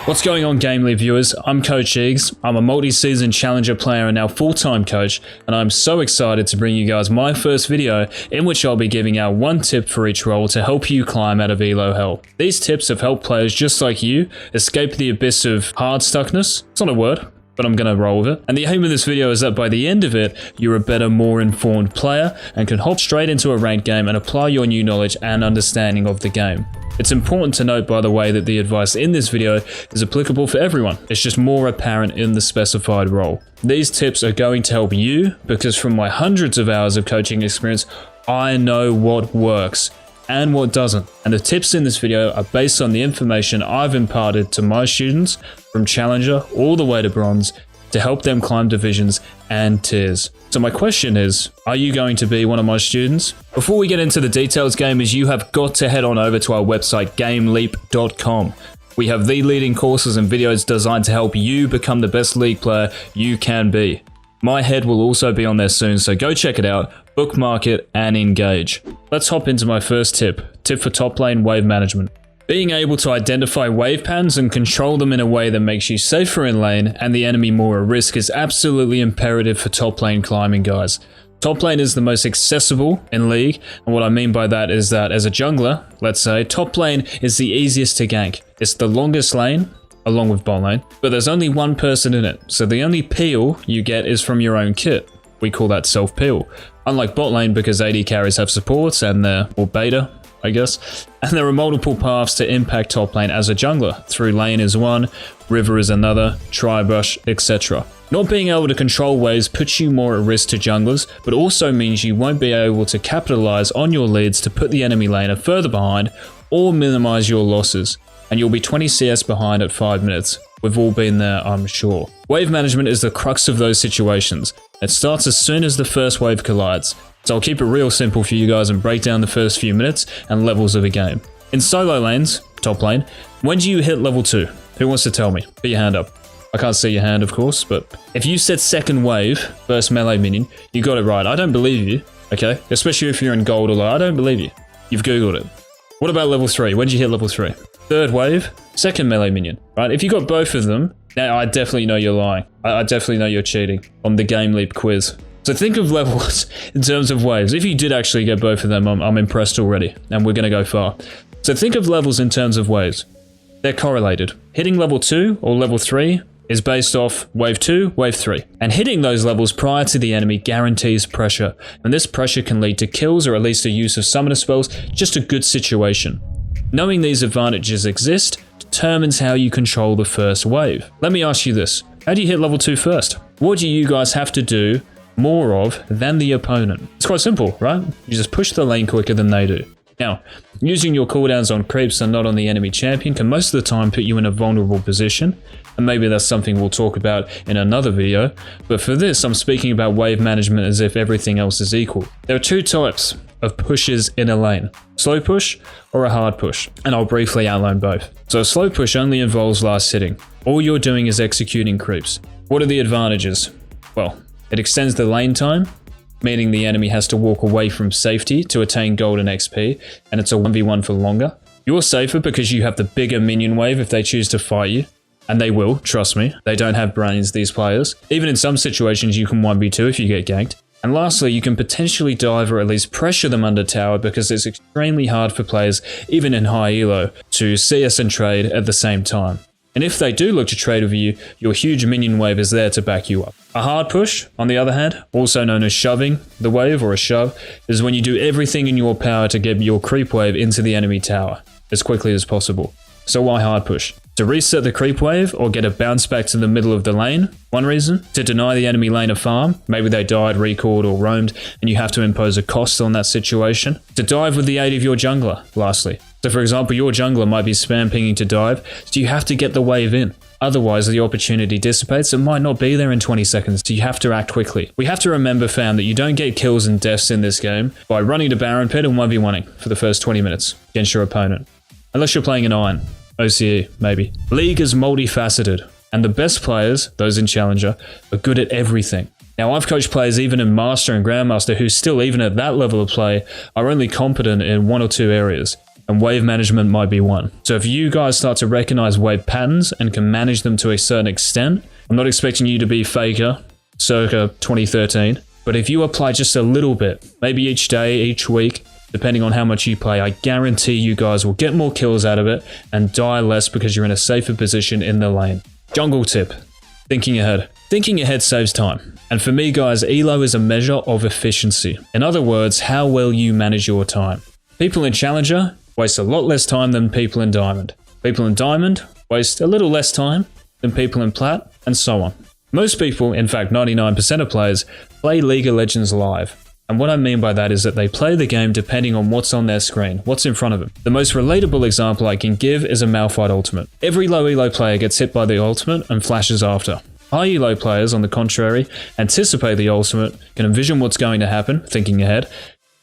What's going on, GameLeap viewers? I'm Coach Eags. I'm a multi-season challenger player and now full-time coach, and I'm so excited to bring you guys my first video in which I'll be giving out one tip for each role to help you climb out of elo hell. These tips have helped players just like you escape the abyss of hard stuckness. It's not a word, but I'm gonna roll with it. And the aim of this video is that by the end of it, you're a better, more informed player and can hop straight into a ranked game and apply your new knowledge and understanding of the game. It's important to note, by the way, that the advice in this video is applicable for everyone. It's just more apparent in the specified role. These tips are going to help you because from my hundreds of hours of coaching experience, I know what works and what doesn't. And the tips in this video are based on the information I've imparted to my students from Challenger all the way to Bronze to help them climb divisions and tiers. So my question is, are you going to be one of my students? Before we get into the details, gamers, you have got to head on over to our website, GameLeap.com. We have the leading courses and videos designed to help you become the best League player you can be. My head will also be on there soon, so go check it out, bookmark it, and engage. Let's hop into my first tip for top lane wave management. Being able to identify wave patterns and control them in a way that makes you safer in lane and the enemy more at risk is absolutely imperative for top lane climbing, guys. Top lane is the most accessible in League, and what I mean by that is that as a jungler, let's say, top lane is the easiest to gank. It's the longest lane, along with bot lane, but there's only one person in it, so the only peel you get is from your own kit. We call that self-peel. Unlike bot lane, because AD carries have supports and they're more beta, I guess. And there are multiple paths to impact top lane as a jungler. Through lane is one, river is another, tri-brush, etc. Not being able to control waves puts you more at risk to junglers, but also means you won't be able to capitalize on your leads to put the enemy laner further behind or minimize your losses. And you'll be 20 CS behind at 5 minutes. We've all been there, I'm sure. Wave management is the crux of those situations. It starts as soon as the first wave collides. So I'll keep it real simple for you guys and break down the first few minutes and levels of a game. In solo lanes, top lane, when do you hit level 2? Who wants to tell me? Put your hand up. I can't see your hand, of course, but if you said second wave, first melee minion, you got it right. I don't believe you, okay? Especially if you're in gold or low, I don't believe you. You've Googled it. What about level 3? When did you hit level 3? Third wave, second melee minion, right? If you got both of them, now I definitely know you're lying. I definitely know you're cheating on the GameLeap quiz. So think of levels in terms of waves. If you did actually get both of them, I'm impressed already, and we're going to go far. So think of levels in terms of waves. They're correlated. Hitting level 2 or level 3 is based off wave 2, wave 3. And hitting those levels prior to the enemy guarantees pressure. And this pressure can lead to kills or at least the use of summoner spells, just a good situation. Knowing these advantages exist determines how you control the first wave. Let me ask you this. How do you hit level 2 first? What do you guys have to do more of than the opponent? It's quite simple, right? You just push the lane quicker than they do. Now, using your cooldowns on creeps and not on the enemy champion can most of the time put you in a vulnerable position, and maybe that's something we'll talk about in another video, but for this I'm speaking about wave management as if everything else is equal. There are two types of pushes in a lane, slow push or a hard push, and I'll briefly outline both. So a slow push only involves last hitting. All you're doing is executing creeps. What are the advantages? Well, it extends the lane time, meaning the enemy has to walk away from safety to attain gold and XP, and it's a 1v1 for longer. You're safer because you have the bigger minion wave if they choose to fight you, and they will, trust me. They don't have brains, these players. Even in some situations you can 1v2 if you get ganked. And lastly, you can potentially dive or at least pressure them under tower because it's extremely hard for players, even in high elo, to CS and trade at the same time. And if they do look to trade with you, your huge minion wave is there to back you up. A hard push, on the other hand, also known as shoving the wave or a shove, is when you do everything in your power to get your creep wave into the enemy tower as quickly as possible. So why hard push? To reset the creep wave or get a bounce back to the middle of the lane, one reason. To deny the enemy lane a farm, maybe they died, recalled or roamed, and you have to impose a cost on that situation. To dive with the aid of your jungler, lastly. So for example, your jungler might be spam pinging to dive, so you have to get the wave in. Otherwise, the opportunity dissipates. It might not be there in 20 seconds, so you have to act quickly. We have to remember, fam, that you don't get kills and deaths in this game by running to Baron Pit and 1v1ing for the first 20 minutes against your opponent. Unless you're playing an Iron. OCE, maybe. League is multifaceted, and the best players, those in Challenger, are good at everything. Now, I've coached players even in Master and Grandmaster who still, even at that level of play, are only competent in one or two areas. and wave management might be one. So if you guys start to recognize wave patterns and can manage them to a certain extent, I'm not expecting you to be Faker circa 2013, but if you apply just a little bit, maybe each day, each week, depending on how much you play, I guarantee you guys will get more kills out of it and die less because you're in a safer position in the lane. Jungle tip, thinking ahead. Thinking ahead saves time. And for me guys, elo is a measure of efficiency. In other words, how well you manage your time. People in Challenger waste a lot less time than people in Diamond. People in Diamond waste a little less time than people in Plat, and so on. Most people, in fact 99% of players, play League of Legends live. And what I mean by that is that they play the game depending on what's on their screen, what's in front of them. The most relatable example I can give is a Malphite ultimate. Every low elo player gets hit by the ultimate and flashes after. High elo players, on the contrary, anticipate the ultimate, can envision what's going to happen, thinking ahead,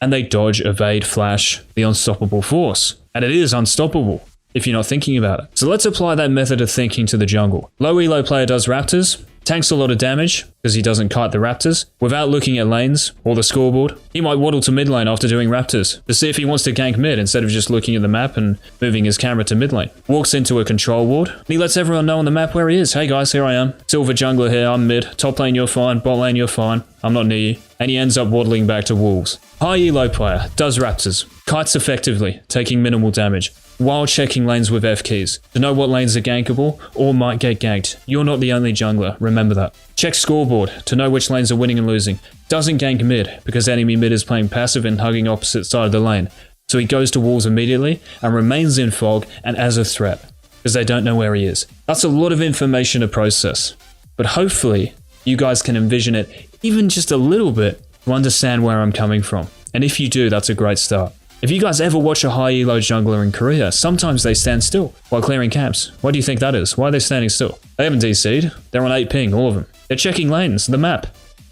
and they dodge, evade, flash, the unstoppable force. And it is unstoppable if you're not thinking about it. So let's apply that method of thinking to the jungle. Low elo player does Raptors, tanks a lot of damage because he doesn't kite the Raptors. Without looking at lanes or the scoreboard, he might waddle to mid lane after doing Raptors to see if he wants to gank mid instead of just looking at the map and moving his camera to mid lane. Walks into a control ward and he lets everyone know on the map where he is. Hey guys, here I am. Silver jungler here, I'm mid. Top lane, you're fine. Bot lane, you're fine. I'm not near you. And he ends up waddling back to wolves. High elo player does Raptors, kites effectively, taking minimal damage, while checking lanes with F keys to know what lanes are gankable or might get ganked. You're not the only jungler, remember that. Check scoreboard to know which lanes are winning and losing. Doesn't gank mid because enemy mid is playing passive and hugging opposite side of the lane. So he goes to walls immediately and remains in fog and as a threat because they don't know where he is. That's a lot of information to process, but hopefully you guys can envision it even just a little bit to understand where I'm coming from. And if you do, that's a great start. If you guys ever watch a high elo jungler in Korea, sometimes they stand still while clearing camps. Why do you think that is? Why are they standing still? They haven't DC'd. They're on 8 ping, all of them. They're checking lanes, the map,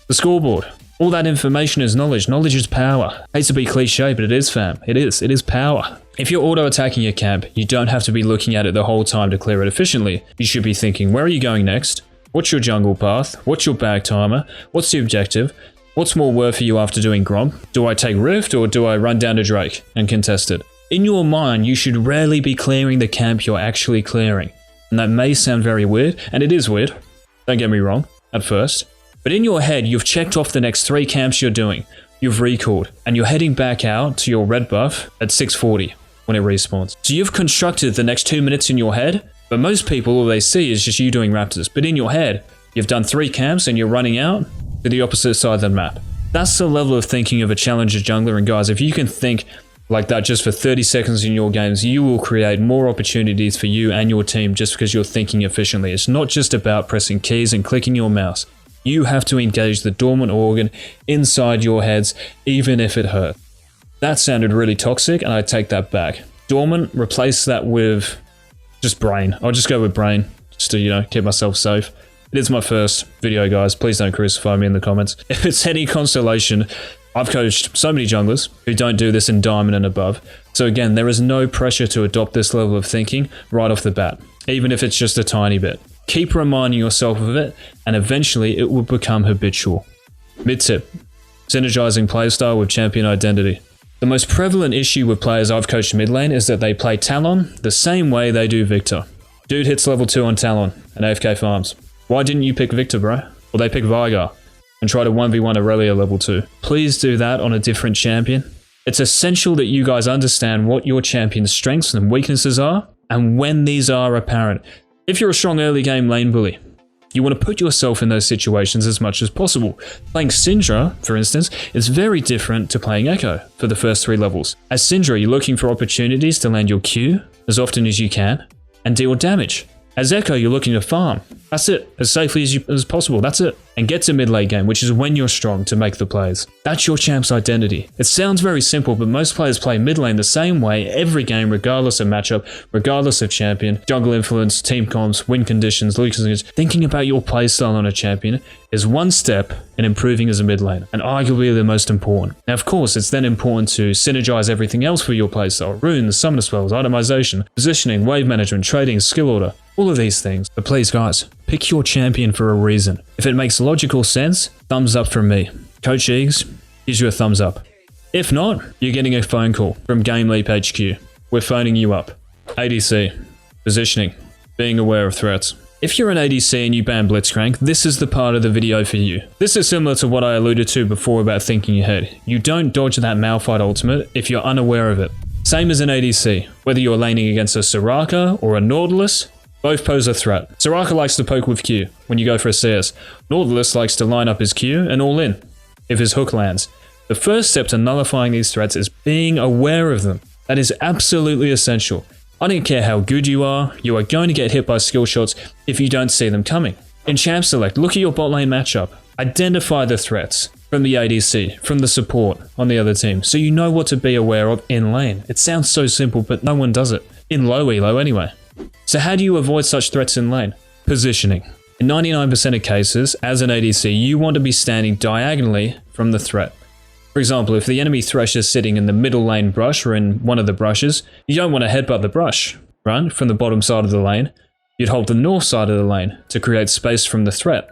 the scoreboard. All that information is knowledge. Knowledge is power. Hate to be cliche, but it is, fam. It is. It is power. If you're auto-attacking your camp, you don't have to be looking at it the whole time to clear it efficiently. You should be thinking, where are you going next? What's your jungle path? What's your bag timer? What's the objective? What's more worth for you after doing Grom? Do I take Rift or do I run down to Drake and contest it? In your mind, you should rarely be clearing the camp you're actually clearing. And that may sound very weird, and it is weird. Don't get me wrong, at first. But in your head, you've checked off the next 3 camps you're doing. You've recalled, and you're heading back out to your red buff at 640 when it respawns. So you've constructed the next 2 minutes in your head, but most people, all they see is just you doing Raptors. But in your head, you've done 3 camps and you're running out to the opposite side of the map. That's the level of thinking of a challenger jungler, and guys, if you can think like that just for 30 seconds in your games, you will create more opportunities for you and your team just because you're thinking efficiently. It's not just about pressing keys and clicking your mouse. You have to engage the dormant organ inside your heads, even if it hurts. That sounded really toxic, and I take that back. Dormant, replace that with just brain. I'll just go with brain, just to, keep myself safe. It is my first video, guys. Please don't crucify me in the comments. If it's any consolation, I've coached so many junglers who don't do this in Diamond and above. So again, there is no pressure to adopt this level of thinking right off the bat, even if it's just a tiny bit. Keep reminding yourself of it, and eventually it will become habitual. Mid-tip, synergizing playstyle with champion identity. The most prevalent issue with players I've coached mid lane is that they play Talon the same way they do Victor. Dude hits level 2 on Talon and AFK farms. Why didn't you pick Victor, bro? Or they pick Veigar and try to 1v1 Aurelia level 2. Please do that on a different champion. It's essential that you guys understand what your champion's strengths and weaknesses are, and when these are apparent. If you're a strong early game lane bully, you want to put yourself in those situations as much as possible. Playing Syndra, for instance, is very different to playing Echo for the first 3 levels. As Syndra, you're looking for opportunities to land your Q as often as you can and deal damage. As Echo, you're looking to farm. That's it, as safely as possible, that's it. And get to mid-late game, which is when you're strong to make the plays. That's your champ's identity. It sounds very simple, but most players play mid lane the same way every game, regardless of matchup, regardless of champion, jungle influence, team comps, win conditions, lose conditions. Thinking about your playstyle on a champion is one step in improving as a mid lane, and arguably the most important. Now, of course, it's then important to synergize everything else for your playstyle. Runes, summoner spells, itemization, positioning, wave management, trading, skill order. All of these things. But please guys, pick your champion for a reason. If it makes logical sense, thumbs up from me. Coach Eags gives you a thumbs up. If not, you're getting a phone call from GameLeap HQ. we're phoning you up. ADC. Positioning. Being aware of threats. If you're an ADC and you ban Blitzcrank, this is the part of the video for you. This is similar to what I alluded to before about thinking ahead. You don't dodge that Malphite ultimate if you're unaware of it. Same as an ADC. Whether you're laning against a Soraka or a Nautilus, both pose a threat. Soraka likes to poke with Q when you go for a CS. Nautilus likes to line up his Q and all in if his hook lands. The first step to nullifying these threats is being aware of them. That is absolutely essential. I don't care how good you are going to get hit by skill shots if you don't see them coming. In Champ Select, look at your bot lane matchup. Identify the threats from the ADC, from the support on the other team, so you know what to be aware of in lane. It sounds so simple, but no one does it. In low elo anyway. So how do you avoid such threats in lane? Positioning. In 99% of cases, as an ADC, you want to be standing diagonally from the threat. For example, if the enemy Thresh is sitting in the middle lane brush or in one of the brushes, you don't want to headbutt the brush, right? From the bottom side of the lane. You'd hold the north side of the lane to create space from the threat.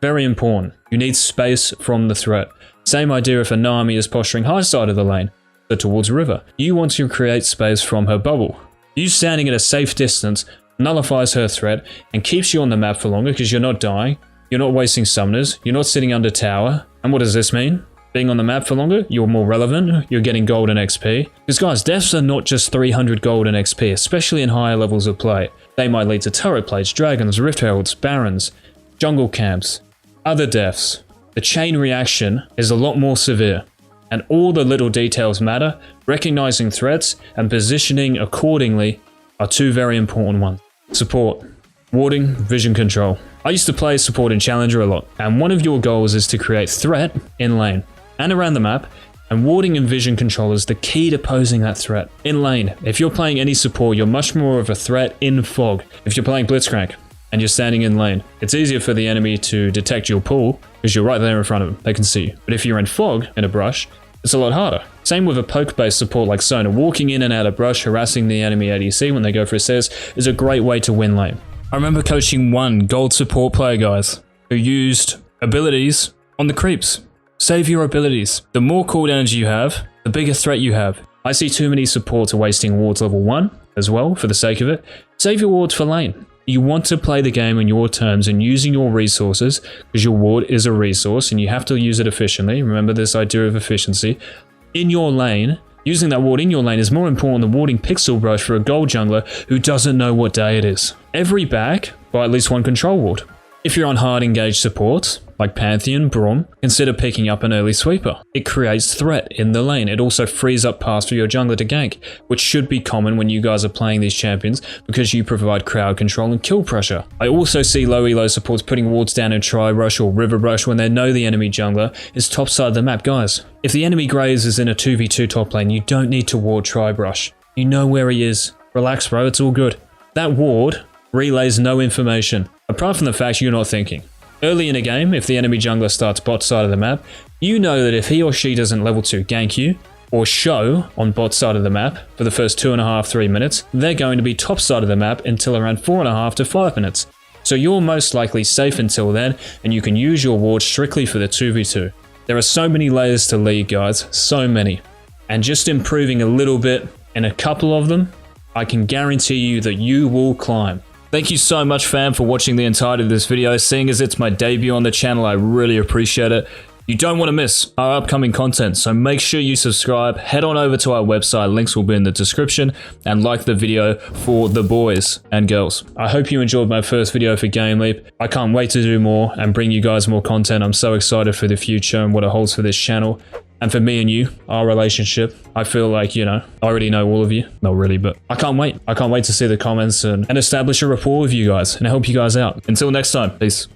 Very important. You need space from the threat. Same idea if a Nami is posturing high side of the lane, so towards river. You want to create space from her bubble. You standing at a safe distance nullifies her threat and keeps you on the map for longer because you're not dying, you're not wasting summoners, you're not sitting under tower. And what does this mean? Being on the map for longer, you're more relevant, you're getting gold and XP. Because guys, deaths are not just 300 gold and XP, especially in higher levels of play. They might lead to turret plates, dragons, rift heralds, barons, jungle camps, other deaths. The chain reaction is a lot more severe. And all the little details matter. Recognizing threats and positioning accordingly are two very important ones. Support. Warding, vision control. I used to play support in Challenger a lot, and one of your goals is to create threat in lane and around the map, and warding and vision control is the key to posing that threat. In lane, if you're playing any support, you're much more of a threat in fog. If you're playing Blitzcrank and you're standing in lane, it's easier for the enemy to detect your pull because you're right there in front of them, they can see you. But if you're in fog, in a brush, it's a lot harder. Same with a poke-based support like Sona. Walking in and out of brush, harassing the enemy ADC when they go for a CS is a great way to win lane. I remember coaching one gold support player, guys, who used abilities on the creeps. Save your abilities. The more cooldowns you have, the bigger threat you have. I see too many supports are wasting wards level 1 as well, for the sake of it. Save your wards for lane. You want to play the game on your terms and using your resources, because your ward is a resource and you have to use it efficiently. Remember this idea of efficiency. In your lane, using that ward in your lane is more important than warding Pixel Brush for a gold jungler who doesn't know what day it is. Every back by at least one control ward. If you're on hard engaged supports, like Pantheon, Braum, consider picking up an early sweeper. It creates threat in the lane. It also frees up paths for your jungler to gank, which should be common when you guys are playing these champions because you provide crowd control and kill pressure. I also see low elo supports putting wards down in Tri-Brush or River Brush when they know the enemy jungler is top side of the map. Guys, if the enemy Graves is in a 2v2 top lane, you don't need to ward Tri-Brush. You know where he is. Relax, bro, it's all good. That ward relays no information, apart from the fact you're not thinking. Early in a game, if the enemy jungler starts bot side of the map, you know that if he or she doesn't level 2 gank you, or show on bot side of the map for the first 2.5-3 minutes, they're going to be top side of the map until around 4.5 to 5 minutes. So you're most likely safe until then, and you can use your ward strictly for the 2v2. There are so many layers to League, guys, so many. And just improving a little bit in a couple of them, I can guarantee you that you will climb. Thank you so much, fam, for watching the entirety of this video. Seeing as it's my debut on the channel, I really appreciate it. You don't want to miss our upcoming content, so make sure you subscribe, head on over to our website, links will be in the description, and like the video for the boys and girls. I hope you enjoyed my first video for GameLeap. I can't wait to do more and bring you guys more content. I'm so excited for the future and what it holds for this channel. And for me and you, our relationship, I feel like, you know, I already know all of you. Not really, but I can't wait. I can't wait to see the comments and establish a rapport with you guys and help you guys out. Until next time, peace.